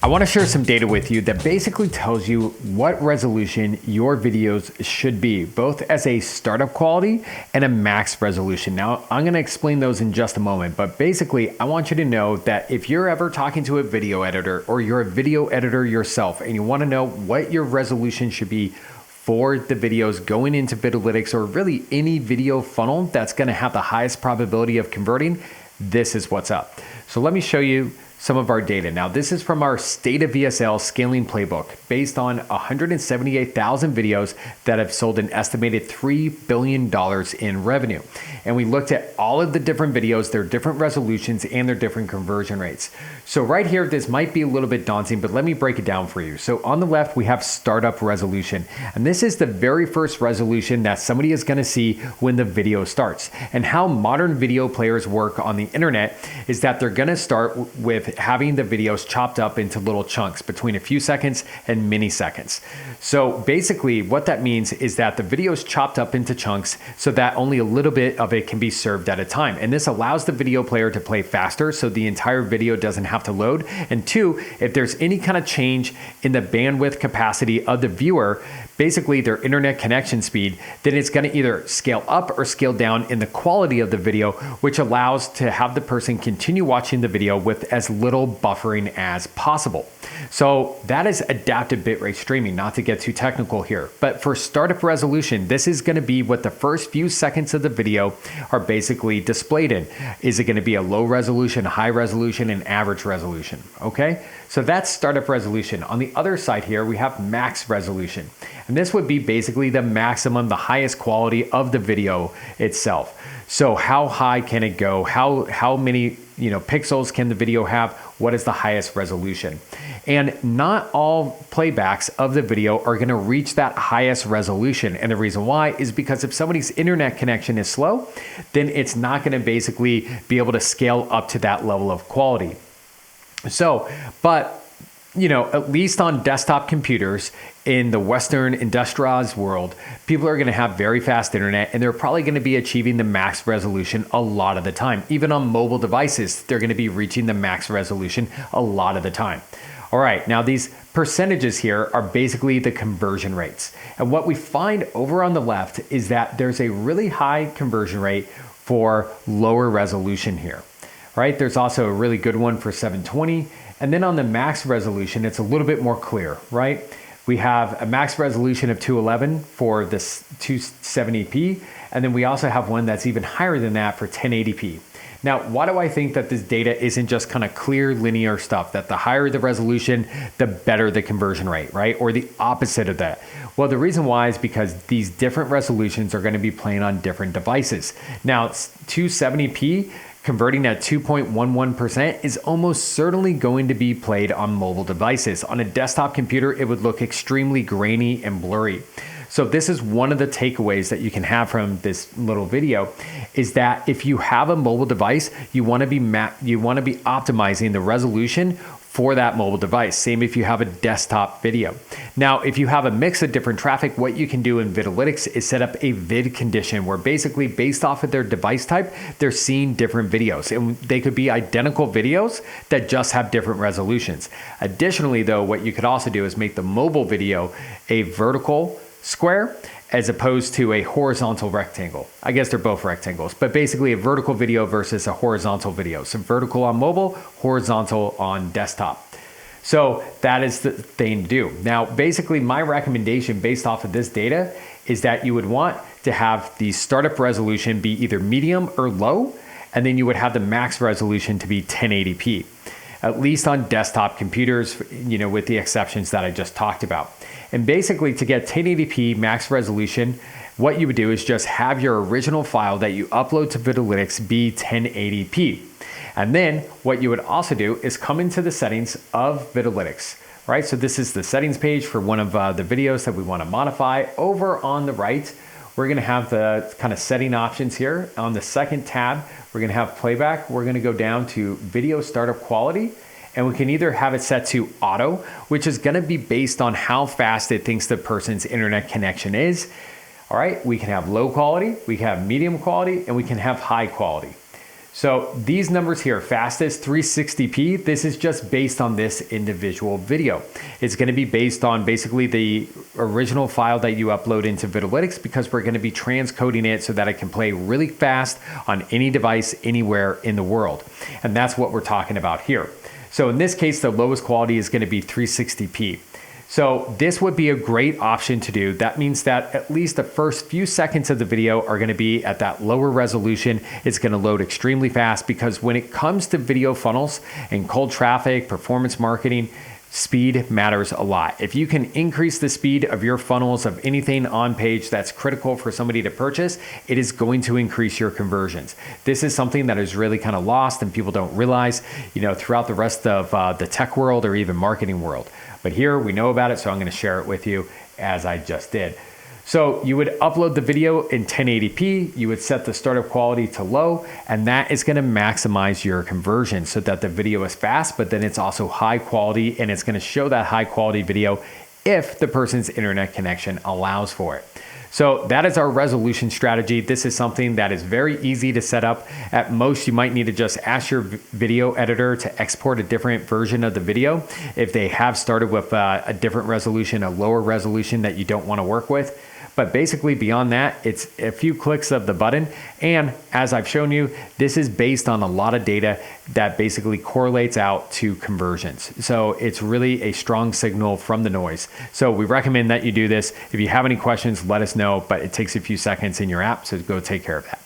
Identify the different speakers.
Speaker 1: I want to share some data with you that basically tells you what resolution your videos should be, both as a startup quality and a max resolution. Now, I'm going to explain those in just a moment, but basically, I want you to know that if you're ever talking to a video editor or you're a video editor yourself and you want to know what your resolution should be for the videos going into Vidalytics or really any video funnel that's going to have the highest probability of converting, this is what's up. So let me show you some of our data. Now, this is from our State of VSL scaling playbook based on 178,000 videos that have sold an estimated $3 billion in revenue. And we looked at all of the different videos, their different resolutions, and their different conversion rates. So right here, this might be a little bit daunting, but let me break it down for you. So on the left, we have startup resolution. And this is the very first resolution that somebody is gonna see when the video starts. And how modern video players work on the internet is that they're gonna start with having the videos chopped up into little chunks between a few seconds and milliseconds. So basically what that means is that the video is chopped up into chunks so that only a little bit of it can be served at a time. And this allows the video player to play faster so the entire video doesn't have to load. And two, if there's any kind of change in the bandwidth capacity of the viewer, basically their internet connection speed, then it's going to either scale up or scale down in the quality of the video, which allows to have the person continue watching the video with as little buffering as possible. So that is adaptive bitrate streaming, not to get too technical here. But for startup resolution, this is going to be what the first few seconds of the video are basically displayed in. Is it going to be a low resolution, high resolution, and average resolution? Okay, so that's startup resolution. On the other side here, we have max resolution. And this would be basically the maximum, the highest quality of the video itself. So how high can it go? How many pixels can the video have? What is the highest resolution? And not all playbacks of the video are going to reach that highest resolution. And the reason why is because if somebody's internet connection is slow, then it's not going to basically be able to scale up to that level of quality. So, but at least on desktop computers in the Western industrialized world, people are going to have very fast internet and they're probably going to be achieving the max resolution a lot of the time. Even on mobile devices, they're going to be reaching the max resolution a lot of the time. All right, now these percentages here are basically the conversion rates. And what we find over on the left is that there's a really high conversion rate for lower resolution here. Right? There's also a really good one for 720. And then on the max resolution, it's a little bit more clear, right? We have a max resolution of 211 for this 270p. And then we also have one that's even higher than that for 1080p. Now, why do I think that this data isn't just kind of clear linear stuff, that the higher the resolution, the better the conversion rate, right? Or the opposite of that? Well, the reason why is because these different resolutions are going to be playing on different devices. Now, 270p, converting at 2.11% is almost certainly going to be played on mobile devices. On a desktop computer, it would look extremely grainy and blurry. So this is one of the takeaways that you can have from this little video is that if you have a mobile device, you want to be optimizing the resolution for that mobile device. Same if you have a desktop video. Now, if you have a mix of different traffic, what you can do in Vidalytics is set up a vid condition where basically based off of their device type, they're seeing different videos. And they could be identical videos that just have different resolutions. Additionally, though, what you could also do is make the mobile video a vertical square as opposed to a horizontal rectangle. I guess they're both rectangles, but basically a vertical video versus a horizontal video. So vertical on mobile, horizontal on desktop. So that is the thing to do. Now, basically my recommendation based off of this data is that you would want to have the startup resolution be either medium or low, and then you would have the max resolution to be 1080p, at least on desktop computers, with the exceptions that I just talked about. And basically to get 1080p max resolution, what you would do is just have your original file that you upload to Vidalytics be 1080p. And then what you would also do is come into the settings of Vidalytics, right? So this is the settings page for one of the videos that we want to modify. Over on the right, we're going to have the kind of setting options here. On the second tab, we're going to have playback. We're going to go down to video startup quality. And we can either have it set to auto, which is going to be based on how fast it thinks the person's internet connection is. All right, we can have low quality, we can have medium quality, and we can have high quality. So these numbers here, fastest 360p, this is just based on this individual video. It's going to be based on basically the original file that you upload into Vidalytics, because we're going to be transcoding it so that it can play really fast on any device anywhere in the world. And that's what we're talking about here. So in this case, the lowest quality is going to be 360p. So this would be a great option to do. That means that at least the first few seconds of the video are going to be at that lower resolution. It's going to load extremely fast, because when it comes to video funnels and cold traffic, performance marketing, speed matters a lot. If you can increase the speed of your funnels of anything on page that's critical for somebody to purchase, it is going to increase your conversions. This is something that is really kind of lost and people don't realize, throughout the rest of the tech world or even marketing world. But here we know about it, so I'm going to share it with you as I just did. So you would upload the video in 1080p, you would set the startup quality to low, and that is going to maximize your conversion so that the video is fast, but then it's also high quality, and it's going to show that high quality video if the person's internet connection allows for it. So that is our resolution strategy. This is something that is very easy to set up. At most, you might need to just ask your video editor to export a different version of the video if they have started with a different resolution, a lower resolution that you don't want to work with. But basically beyond that, it's a few clicks of the button. And as I've shown you, this is based on a lot of data that basically correlates out to conversions. So it's really a strong signal from the noise. So we recommend that you do this. If you have any questions, let us know, but it takes a few seconds in your app, so go take care of that.